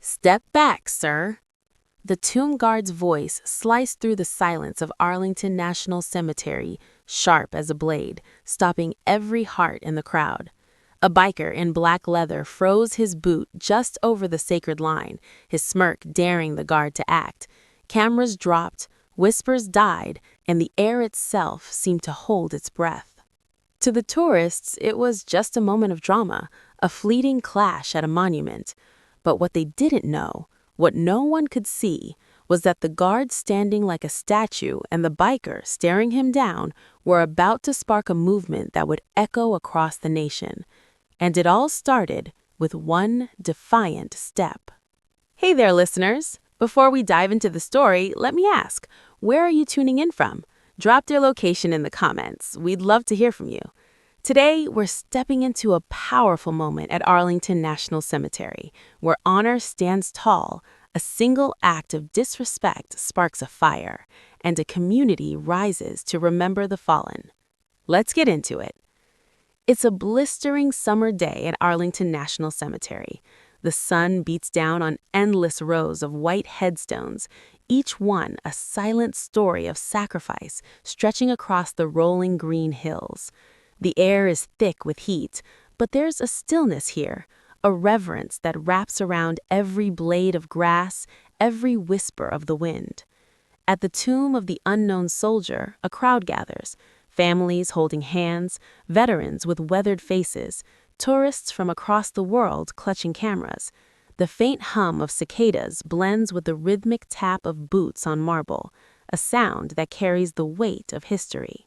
Step back, sir. The tomb guard's voice sliced through the silence of Arlington National Cemetery, sharp as a blade, stopping every heart in the crowd. A biker in black leather froze his boot just over the sacred line, his smirk daring the guard to act. Cameras dropped, whispers died, and the air itself seemed to hold its breath. To the tourists, it was just a moment of drama, a fleeting clash at a monument. But what they didn't know, what no one could see, was that the guard standing like a statue and the biker staring him down were about to spark a movement that would echo across the nation. And it all started with one defiant step. Hey there, listeners! Before we dive into the story, let me ask, where are you tuning in from? Drop your location in the comments. We'd love to hear from you. Today, we're stepping into a powerful moment at Arlington National Cemetery, where honor stands tall, a single act of disrespect sparks a fire, and a community rises to remember the fallen. Let's get into it. It's a blistering summer day at Arlington National Cemetery. The sun beats down on endless rows of white headstones, each one a silent story of sacrifice stretching across the rolling green hills. The air is thick with heat, but there's a stillness here, a reverence that wraps around every blade of grass, every whisper of the wind. At the tomb of the unknown soldier, a crowd gathers, families holding hands, veterans with weathered faces, tourists from across the world clutching cameras. The faint hum of cicadas blends with the rhythmic tap of boots on marble, a sound that carries the weight of history.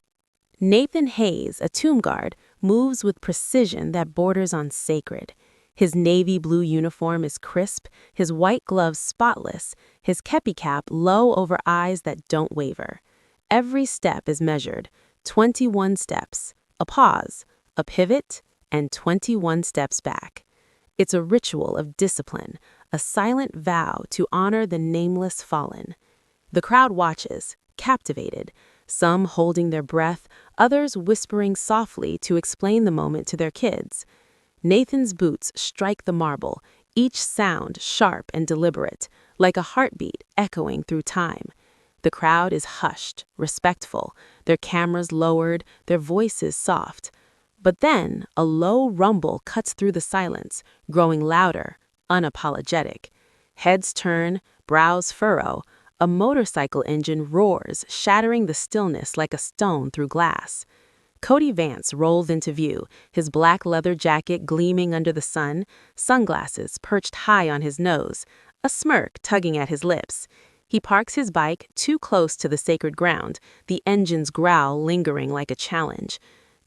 Nathan Hayes, a tomb guard, moves with precision that borders on sacred. His navy blue uniform is crisp, his white gloves spotless, his kepi cap low over eyes that don't waver. Every step is measured, 21 steps, a pause, a pivot, and 21 steps back. It's a ritual of discipline, a silent vow to honor the nameless fallen. The crowd watches, captivated, some holding their breath, others whispering softly to explain the moment to their kids. Nathan's boots strike the marble, each sound sharp and deliberate, like a heartbeat echoing through time. The crowd is hushed, respectful, their cameras lowered, their voices soft. But then a low rumble cuts through the silence, growing louder, unapologetic. Heads turn, brows furrow. A motorcycle engine roars, shattering the stillness like a stone through glass. Cody Vance rolls into view, his black leather jacket gleaming under the sun, sunglasses perched high on his nose, a smirk tugging at his lips. He parks his bike too close to the sacred ground, the engine's growl lingering like a challenge.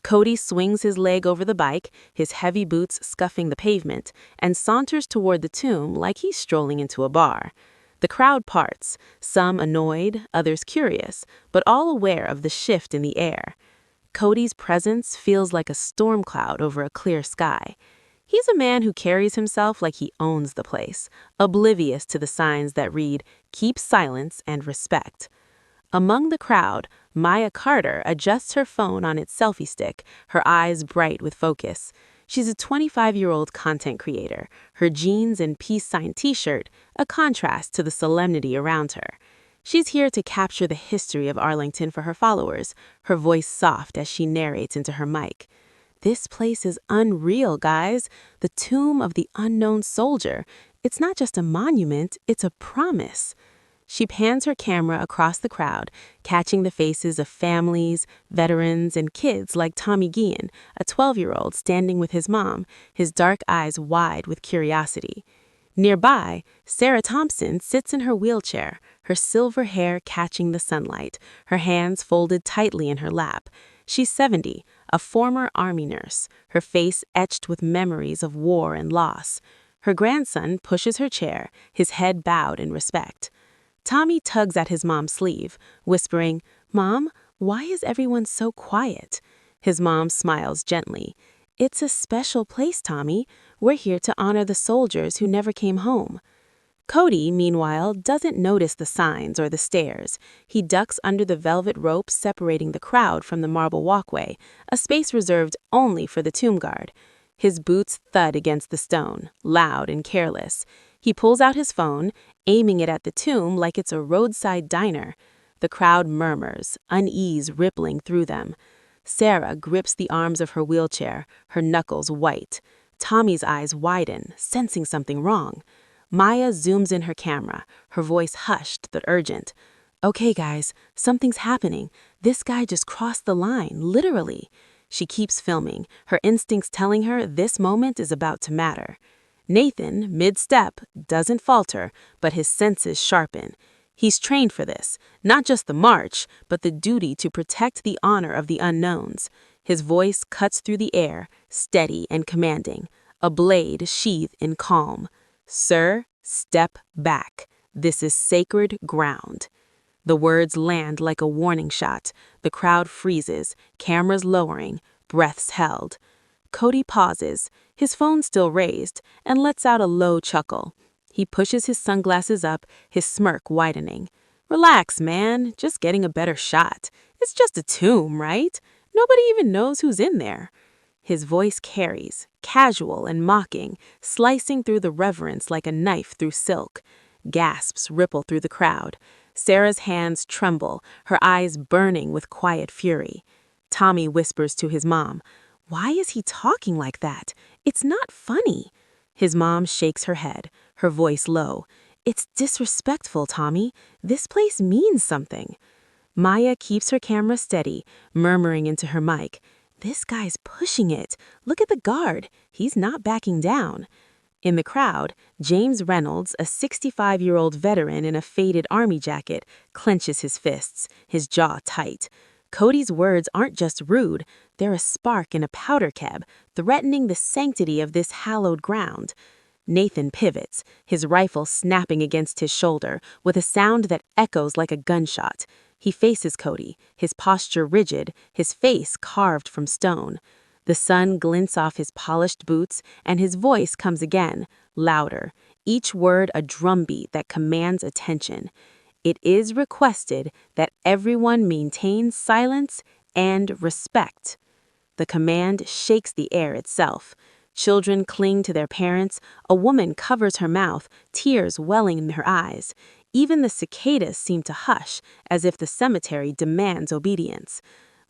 Cody swings his leg over the bike, his heavy boots scuffing the pavement, and saunters toward the tomb like he's strolling into a bar. The crowd parts, some annoyed, others curious, but all aware of the shift in the air. Cody's presence feels like a storm cloud over a clear sky. He's a man who carries himself like he owns the place, oblivious to the signs that read, "Keep silence and respect." Among the crowd, Maya Carter adjusts her phone on its selfie stick, her eyes bright with focus. She's a 25-year-old content creator, her jeans and peace sign t-shirt, a contrast to the solemnity around her. She's here to capture the history of Arlington for her followers, her voice soft as she narrates into her mic. This place is unreal, guys. The tomb of the unknown soldier. It's not just a monument, it's a promise. She pans her camera across the crowd, catching the faces of families, veterans, and kids like Tommy Guillen, a 12-year-old standing with his mom, his dark eyes wide with curiosity. Nearby, Sarah Thompson sits in her wheelchair, her silver hair catching the sunlight, her hands folded tightly in her lap. She's 70, a former Army nurse, her face etched with memories of war and loss. Her grandson pushes her chair, his head bowed in respect. Tommy tugs at his mom's sleeve, whispering, "Mom, why is everyone so quiet?" His mom smiles gently. "It's a special place, Tommy. We're here to honor the soldiers who never came home." Cody, meanwhile, doesn't notice the signs or the stairs. He ducks under the velvet rope separating the crowd from the marble walkway, a space reserved only for the tomb guard. His boots thud against the stone, loud and careless. He pulls out his phone, aiming it at the tomb like it's a roadside diner. The crowd murmurs, unease rippling through them. Sarah grips the arms of her wheelchair, her knuckles white. Tommy's eyes widen, sensing something wrong. Maya zooms in her camera, her voice hushed but urgent. "Okay, guys, something's happening. This guy just crossed the line, literally." She keeps filming, her instincts telling her this moment is about to matter. Nathan, mid-step, doesn't falter, but his senses sharpen. He's trained for this, not just the march, but the duty to protect the honor of the unknowns. His voice cuts through the air, steady and commanding, a blade sheathed in calm. "Sir, step back. This is sacred ground." The words land like a warning shot. The crowd freezes, cameras lowering, breaths held. Cody pauses, his phone still raised, and lets out a low chuckle. He pushes his sunglasses up, his smirk widening. "Relax, man, just getting a better shot. It's just a tomb, right? Nobody even knows who's in there." His voice carries, casual and mocking, slicing through the reverence like a knife through silk. Gasps ripple through the crowd. Sarah's hands tremble, her eyes burning with quiet fury. Tommy whispers to his mom, "Why is he talking like that? It's not funny." His mom shakes her head, her voice low. "It's disrespectful, Tommy. This place means something." Maya keeps her camera steady, murmuring into her mic, "This guy's pushing it. Look at the guard. He's not backing down." In the crowd, James Reynolds, a 65-year-old veteran in a faded army jacket, clenches his fists, his jaw tight. Cody's words aren't just rude, they're a spark in a powder keg, threatening the sanctity of this hallowed ground. Nathan pivots, his rifle snapping against his shoulder, with a sound that echoes like a gunshot. He faces Cody, his posture rigid, his face carved from stone. The sun glints off his polished boots, and his voice comes again, louder, each word a drumbeat that commands attention. "It is requested that everyone maintain silence and respect." The command shakes the air itself. Children cling to their parents, a woman covers her mouth, tears welling in her eyes. Even the cicadas seem to hush, as if the cemetery demands obedience.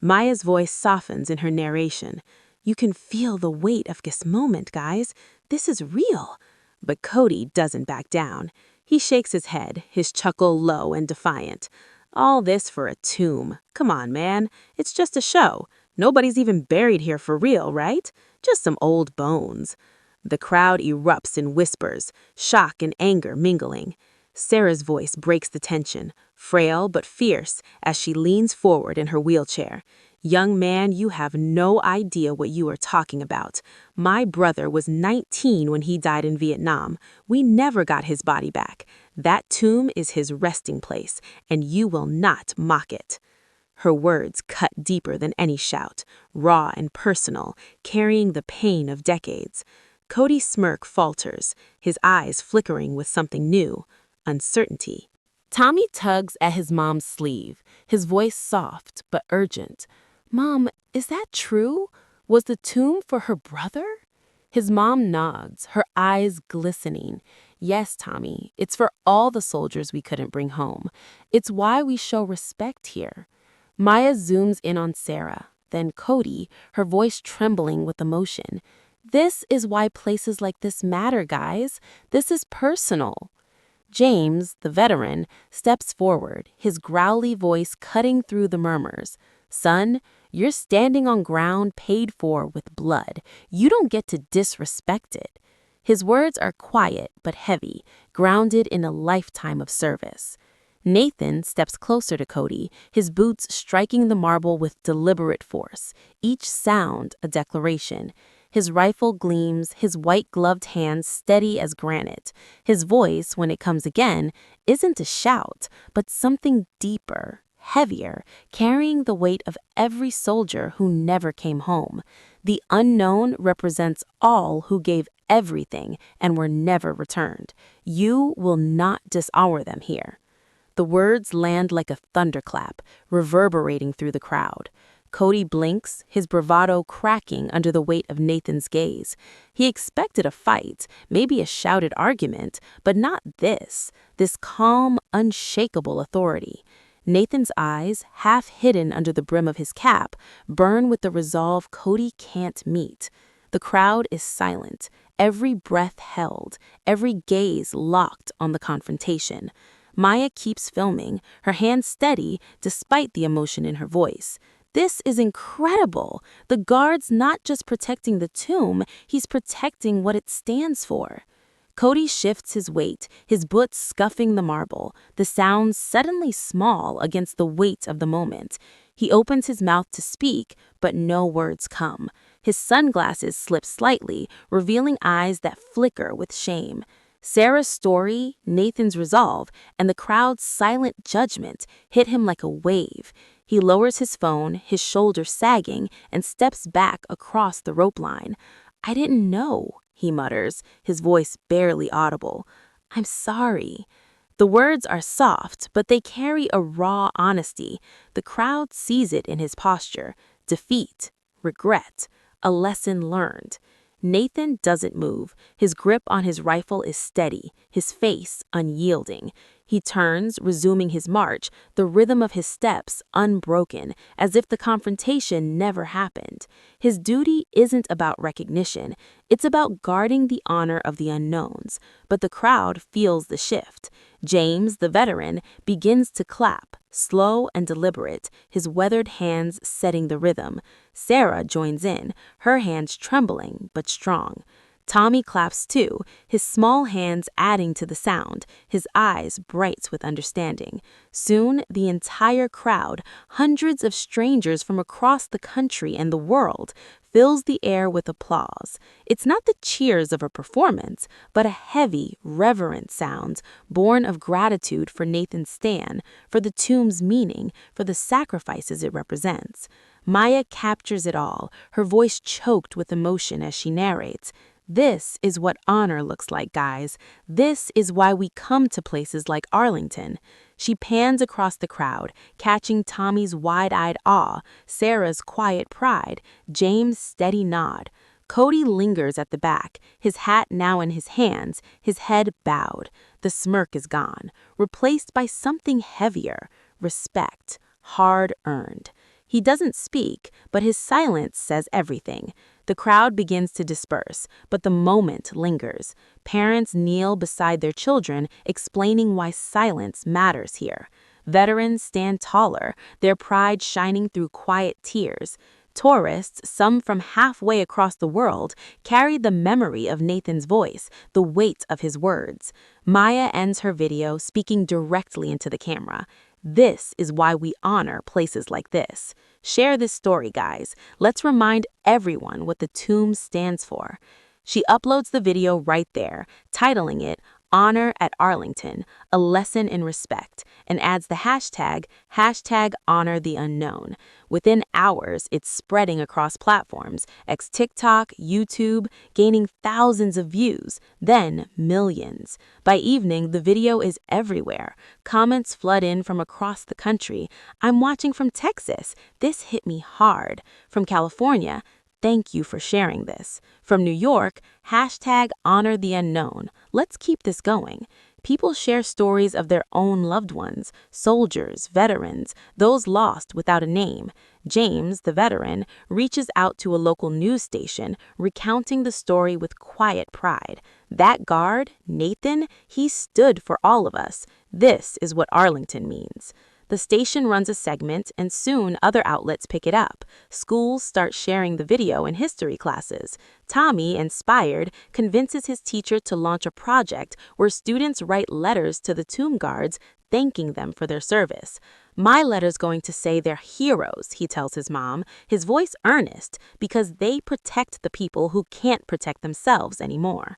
Maya's voice softens in her narration. "You can feel the weight of this moment, guys. This is real." But Cody doesn't back down. He shakes his head, his chuckle low and defiant. "All this for a tomb. Come on, man. It's just a show. Nobody's even buried here for real, right? Just some old bones." The crowd erupts in whispers, shock and anger mingling. Sarah's voice breaks the tension, frail but fierce, as she leans forward in her wheelchair. "Young man, you have no idea what you are talking about. My brother was 19 when he died in Vietnam. We never got his body back. That tomb is his resting place, and you will not mock it." Her words cut deeper than any shout, raw and personal, carrying the pain of decades. Cody's smirk falters, his eyes flickering with something new, uncertainty. Tommy tugs at his mom's sleeve, his voice soft but urgent. "Mom, is that true? Was the tomb for her brother?" His mom nods, her eyes glistening. "Yes, Tommy, it's for all the soldiers we couldn't bring home. It's why we show respect here." Maya zooms in on Sarah, then Cody, her voice trembling with emotion. "This is why places like this matter, guys. This is personal." James, the veteran, steps forward, his growly voice cutting through the murmurs. "Son, you're standing on ground paid for with blood. You don't get to disrespect it." His words are quiet but heavy, grounded in a lifetime of service. Nathan steps closer to Cody, his boots striking the marble with deliberate force, each sound a declaration. His rifle gleams, his white-gloved hands steady as granite. His voice, when it comes again, isn't a shout, but something deeper, heavier, carrying the weight of every soldier who never came home. The unknown represents all who gave everything and were never returned. You will not dishonor them here. The words land like a thunderclap, reverberating through the crowd. Cody blinks, his bravado cracking under the weight of Nathan's gaze. He expected a fight, maybe a shouted argument, but not this calm, unshakable authority. Nathan's eyes, half hidden under the brim of his cap, burn with the resolve Cody can't meet. The crowd is silent, every breath held, every gaze locked on the confrontation. Maya keeps filming, her hands steady despite the emotion in her voice. This is incredible. The guard's not just protecting the tomb, he's protecting what it stands for. Cody shifts his weight, his boots scuffing the marble, the sounds suddenly small against the weight of the moment. He opens his mouth to speak, but no words come. His sunglasses slip slightly, revealing eyes that flicker with shame. Sarah's story, Nathan's resolve, and the crowd's silent judgment hit him like a wave. He lowers his phone, his shoulders sagging, and steps back across the rope line. "I didn't know," he mutters, his voice barely audible. "I'm sorry." The words are soft, but they carry a raw honesty. The crowd sees it in his posture. Defeat, regret, a lesson learned. Nathan doesn't move. His grip on his rifle is steady, his face unyielding. He turns, resuming his march, the rhythm of his steps unbroken, as if the confrontation never happened. His duty isn't about recognition. It's about guarding the honor of the unknowns. But the crowd feels the shift. James, the veteran, begins to clap, slow and deliberate, his weathered hands setting the rhythm. Sarah joins in, her hands trembling but strong. Tommy claps too, his small hands adding to the sound, his eyes bright with understanding. Soon, the entire crowd, hundreds of strangers from across the country and the world, fills the air with applause. It's not the cheers of a performance, but a heavy, reverent sound, born of gratitude for Nathan's stand, for the tomb's meaning, for the sacrifices it represents. Maya captures it all, her voice choked with emotion as she narrates. "This is what honor looks like, guys. This is why we come to places like Arlington." She pans across the crowd, catching Tommy's wide-eyed awe, Sarah's quiet pride, James' steady nod. Cody lingers at the back, his hat now in his hands, his head bowed. The smirk is gone, replaced by something heavier, respect, hard-earned. He doesn't speak, but his silence says everything. The crowd begins to disperse, but the moment lingers. Parents kneel beside their children, explaining why silence matters here. Veterans stand taller, their pride shining through quiet tears. Tourists, some from halfway across the world, carry the memory of Nathan's voice, the weight of his words. Maya ends her video speaking directly into the camera. This is why we honor places like this. Share this story, guys. Let's remind everyone what the tomb stands for. She uploads the video right there, titling it Honor at Arlington, a lesson in respect, and adds the hashtag Honor the Unknown. Within hours, it's spreading across platforms, TikTok, YouTube, gaining thousands of views, then millions. By evening, the video is everywhere. Comments flood in from across the country. "I'm watching from Texas. This hit me hard." From California, "Thank you for sharing this." From New York, #Honor the Unknown. Let's keep this going. People share stories of their own loved ones, soldiers, veterans, those lost without a name. James, the veteran, reaches out to a local news station, recounting the story with quiet pride. That guard, Nathan, he stood for all of us. This is what Arlington means. The station runs a segment, and soon other outlets pick it up. Schools start sharing the video in history classes. Tommy, inspired, convinces his teacher to launch a project where students write letters to the tomb guards, thanking them for their service. "My letter's going to say they're heroes," he tells his mom, his voice earnest, because they protect the people who can't protect themselves anymore.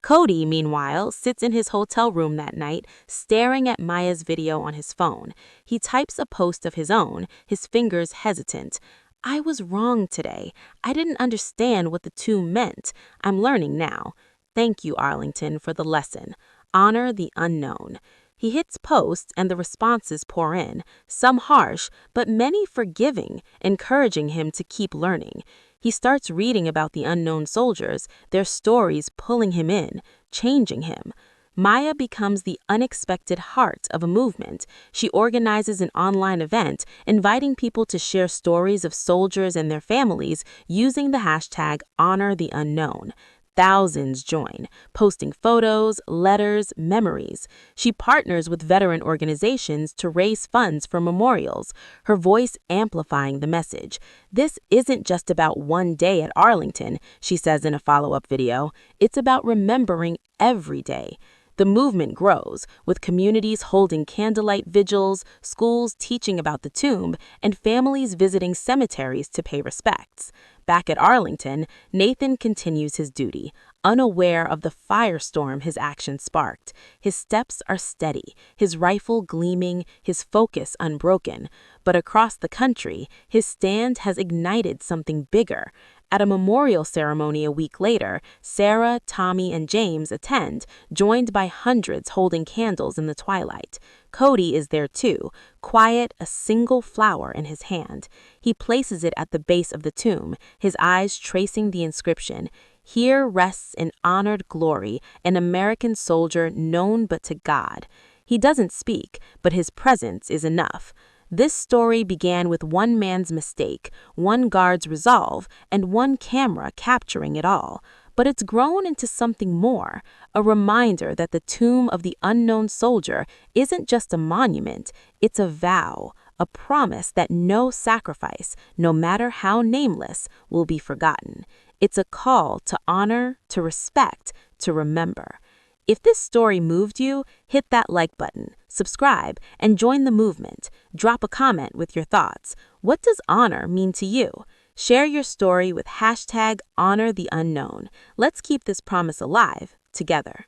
Cody, meanwhile, sits in his hotel room that night, staring at Maya's video on his phone. He types a post of his own, his fingers hesitant. "I was wrong today. I didn't understand what the tomb meant. I'm learning now. Thank you, Arlington, for the lesson. Honor the unknown." He hits post and the responses pour in, some harsh, but many forgiving, encouraging him to keep learning. He starts reading about the unknown soldiers, their stories pulling him in, changing him. Maya becomes the unexpected heart of a movement. She organizes an online event, inviting people to share stories of soldiers and their families using the hashtag #HonorTheUnknown. Thousands join, posting photos, letters, memories. She partners with veteran organizations to raise funds for memorials, her voice amplifying the message. This isn't just about one day at Arlington, she says in a follow-up video. It's about remembering every day. The movement grows, with communities holding candlelight vigils, schools teaching about the tomb, and families visiting cemeteries to pay respects. Back at Arlington, Nathan continues his duty, unaware of the firestorm his action sparked. His steps are steady, his rifle gleaming, his focus unbroken. But across the country, his stand has ignited something bigger. At a memorial ceremony a week later, Sarah, Tommy, and James attend, joined by hundreds holding candles in the twilight. Cody is there too, quiet, a single flower in his hand. He places it at the base of the tomb, his eyes tracing the inscription. Here rests in honored glory an American soldier known but to God. He doesn't speak, but his presence is enough. This story began with one man's mistake, one guard's resolve, and one camera capturing it all. But it's grown into something more, a reminder that the tomb of the unknown soldier isn't just a monument, it's a vow, a promise that no sacrifice, no matter how nameless, will be forgotten. It's a call to honor, to respect, to remember. If this story moved you, hit that like button, subscribe, and join the movement. Drop a comment with your thoughts. What does honor mean to you? Share your story with hashtag #HonorTheUnknown. Let's keep this promise alive together.